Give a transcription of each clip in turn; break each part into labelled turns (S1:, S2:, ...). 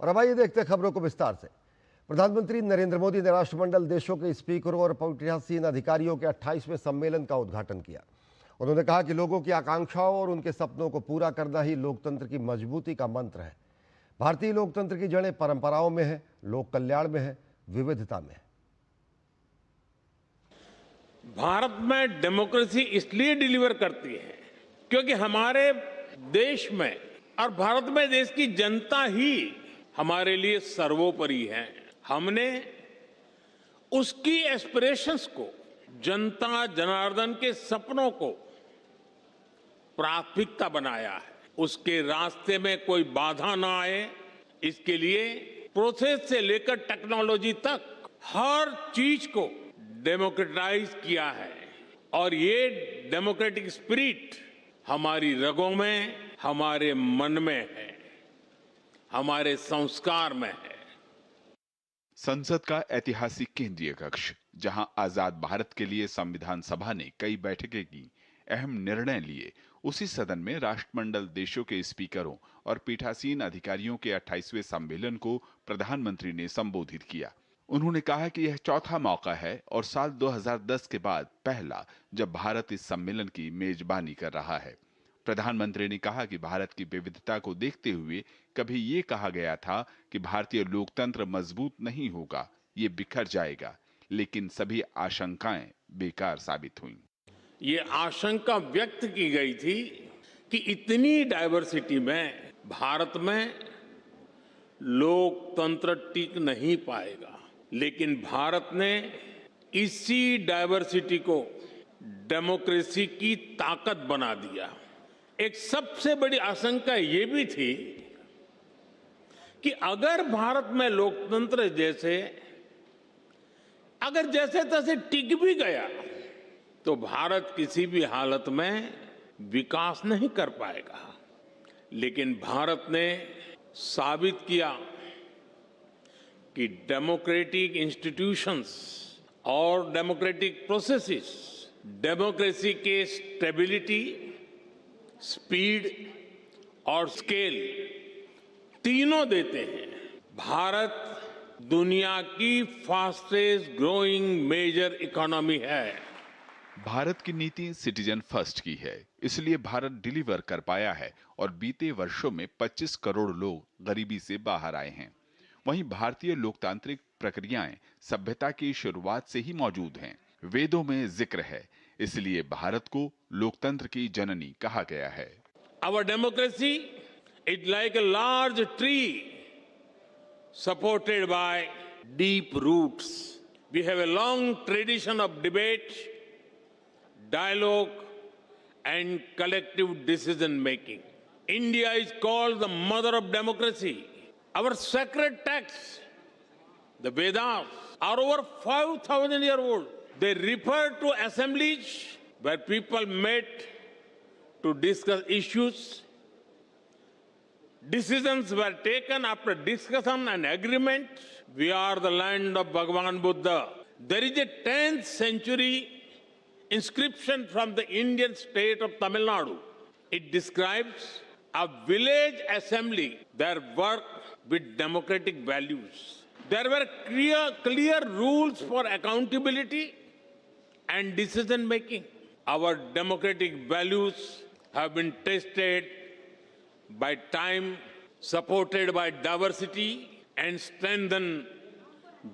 S1: और अब आइए देखते हैं खबरों को विस्तार से। प्रधानमंत्री नरेंद्र मोदी ने राष्ट्रमंडल देशों के स्पीकरों और पीठासीन अधिकारियों के 28वें सम्मेलन का उद्घाटन किया। उन्होंने कहा कि लोगों की आकांक्षाओं और उनके सपनों को पूरा करना ही लोकतंत्र की मजबूती का मंत्र है। भारतीय लोकतंत्र की जड़ें परंपराओं में है, लोक कल्याण में है, विविधता में है।
S2: भारत में डेमोक्रेसी इसलिए डिलीवर करती है क्योंकि हमारे देश में और भारत में देश की जनता ही हमारे लिए सर्वोपरि है। हमने उसकी एस्पिरेशंस को, जनता जनार्दन के सपनों को प्राथमिकता बनाया है। उसके रास्ते में कोई बाधा ना आए, इसके लिए प्रोसेस से लेकर टेक्नोलॉजी तक हर चीज को डेमोक्रेटाइज किया है। और ये डेमोक्रेटिक स्पिरिट हमारी रगों में, हमारे मन में है, हमारे संस्कार में है।
S3: संसद का ऐतिहासिक केंद्रीय कक्ष, जहां आजाद भारत के लिए संविधान सभा ने कई बैठकें की, अहम निर्णय लिए, उसी सदन में राष्ट्रमंडल देशों के स्पीकरों और पीठासीन अधिकारियों के 28वें सम्मेलन को प्रधानमंत्री ने संबोधित किया। उन्होंने कहा कि यह चौथा मौका है और साल 2010 के बाद पहला जब भारत इस सम्मेलन की मेजबानी कर रहा है। प्रधानमंत्री ने कहा कि भारत की विविधता को देखते हुए कभी ये कहा गया था कि भारतीय लोकतंत्र मजबूत नहीं होगा, ये बिखर जाएगा, लेकिन सभी आशंकाएं बेकार साबित हुईं।
S2: ये आशंका व्यक्त की गई थी कि इतनी डाइवर्सिटी में भारत में लोकतंत्र टिक नहीं पाएगा, लेकिन भारत ने इसी डाइवर्सिटी को डेमोक्रेसी की ताकत बना दिया। एक सबसे बड़ी आशंका ये भी थी कि अगर भारत में लोकतंत्र अगर जैसे तैसे टिक भी गया तो भारत किसी भी हालत में विकास नहीं कर पाएगा। लेकिन भारत ने साबित किया कि डेमोक्रेटिक इंस्टीट्यूशंस और डेमोक्रेटिक प्रोसेसेस डेमोक्रेसी के स्टेबिलिटी, स्पीड और स्केल तीनों देते हैं। भारत दुनिया की फास्टेस्ट ग्रोइंग मेजर इकोनॉमी है।
S3: भारत की नीति सिटीजन फर्स्ट की है, इसलिए भारत डिलीवर कर पाया है और बीते वर्षों में 25 करोड़ लोग गरीबी से बाहर आए हैं। वहीं भारतीय लोकतांत्रिक प्रक्रियाएं सभ्यता की शुरुआत से ही मौजूद हैं, वेदों में जिक्र है, इसलिए भारत को लोकतंत्र की जननी कहा गया है।
S2: Our democracy is like a large tree supported by deep roots. We have a long tradition of debate, dialogue, and collective decision making. India is called the mother of democracy. Our sacred texts, the Vedas, are over 5,000 years old. They refer to assemblies where people met to discuss issues. Decisions were taken after discussion and agreement. We are the land of Bhagavan Buddha. There is a 10th century inscription from the Indian state of Tamil Nadu. It describes a village assembly that worked with democratic values. There were clear rules for accountability and decision making. Our democratic values have been tested by time, supported by diversity, and strengthened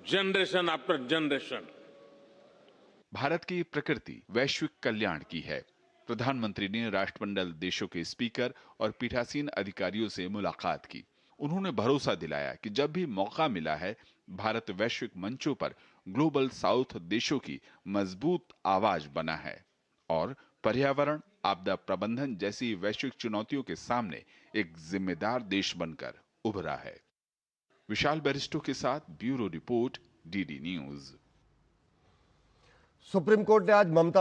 S2: generation after generation.
S3: Bharat की प्रकृति वैश्विक कल्याण की है। प्रधानमंत्री ने राष्ट्रमंडल देशों के स्पीकर और पीठासीन अधिकारियों से मुलाकात की। उन्होंने भरोसा दिलाया कि जब भी मौका मिला है, भारत वैश्विक मंचों पर ग्लोबल साउथ देशों की मजबूत आवाज बना है और पर्यावरण, आपदा प्रबंधन जैसी वैश्विक चुनौतियों के सामने एक जिम्मेदार देश बनकर उभरा है। विशाल बैरिस्टो के साथ bureau report, DD news.
S1: Supreme court ने आज ममता